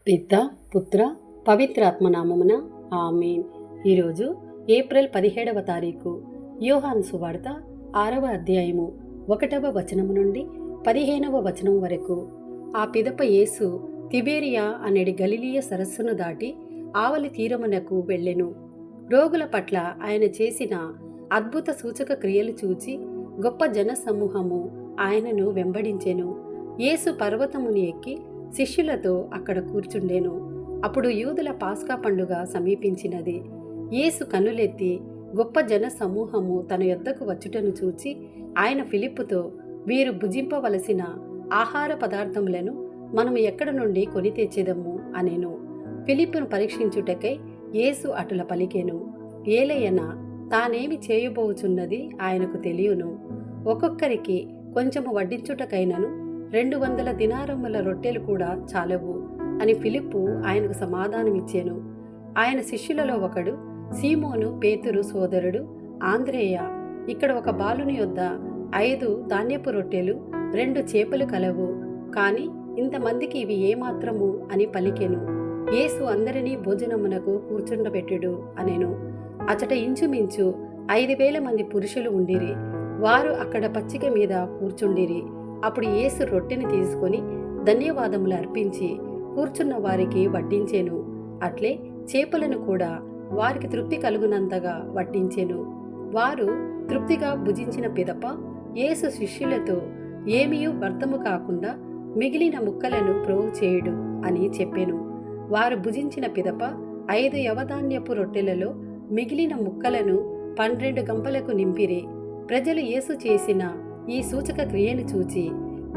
పిత పుత్ర పవిత్రాత్మనామమున ఆమేన్. ఈరోజు ఏప్రిల్ 17వ తారీఖు. యోహాను సువార్త 6వ అధ్యాయము 1వ వచనము నుండి 15వ వచనం వరకు. ఆ పిదప యేసు తిబేరియా అనెడి గలిలియ సరస్సును దాటి ఆవలి తీరమునకు వెళ్ళెను. రోగుల పట్ల ఆయన చేసిన అద్భుత సూచక క్రియలు చూచి గొప్ప జన సమూహము ఆయనను వెంబడించెను. యేసు పర్వతముని ఎక్కి శిష్యులతో అక్కడ కూర్చుండెను. అప్పుడు యూదుల పాస్కా పండుగ సమీపించినది. యేసు కన్నులెత్తి గొప్ప జన సమూహము తన యొద్దకు వచ్చుటను చూచి ఆయన ఫిలిప్పుతో, వీరు భుజింపవలసిన ఆహార పదార్థములను మనము ఎక్కడ నుండి కొని తెచ్చేదము అనెను. ఫిలిప్పును పరీక్షించుటకై యేసు అటుల పలికెను. ఏలయన తానేమి చేయబోచున్నది ఆయనకు తెలియను. ఒక్కొక్కరికి కొంచెము వడ్డించుటకైనను 200 దినారముల రొట్టెలు కూడా చాలవు అని ఫిలిప్పు ఆయనకు సమాధానమిచ్చెను. ఆయన శిష్యులలో ఒకడు, సీమోను పేతురు సోదరుడు ఆంద్రేయ, ఇక్కడ ఒక బాలుని యొద్ద 5 ధాన్యపు రొట్టెలు 2 చేపలు కలవు, కాని ఇంతమందికి ఇవి ఏమాత్రము అని పలికెను. యేసు అందరినీ భోజనమునకు కూర్చుండబెట్టుడు అనెను. అచట ఇంచుమించు 5,000 మంది పురుషులు ఉండిరి. వారు అక్కడ పచ్చిక మీద కూర్చుండిరి. అప్పుడు యేసు రొట్టెని తీసుకొని ధన్యవాదములు అర్పించి కూర్చున్న వారికి వడ్డించెను. అట్లే చేపలను కూడా వారికి తృప్తి కలుగునంతగా వడ్డించెను. వారు తృప్తిగా భుజించిన పిదప యేసు శిష్యులతో, ఏమీయూ వ్యర్థము కాకుండా మిగిలిన ముక్కలను ప్రోగు చేయుడు అని చెప్పెను. వారు భుజించిన పిదప 5 యవధాన్యపు రొట్టెలలో మిగిలిన ముక్కలను 12 గంపలకు నింపిరి. ప్రజలు యేసు చేసిన ఈ సూచక క్రియను చూచి,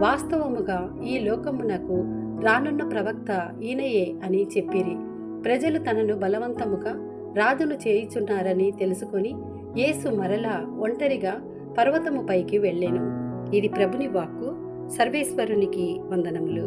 వాస్తవముగా ఈ లోకమునకు రానున్న ప్రవక్త ఈయనయే అని చెప్పిరి. ప్రజలు తనను బలవంతముగా రాజును చేయుచున్నారని తెలుసుకొని యేసు మరలా ఒంటరిగా పర్వతము పైకి వెళ్ళెను. ఇది ప్రభుని వాక్కు. సర్వేశ్వరునికి వందనములు.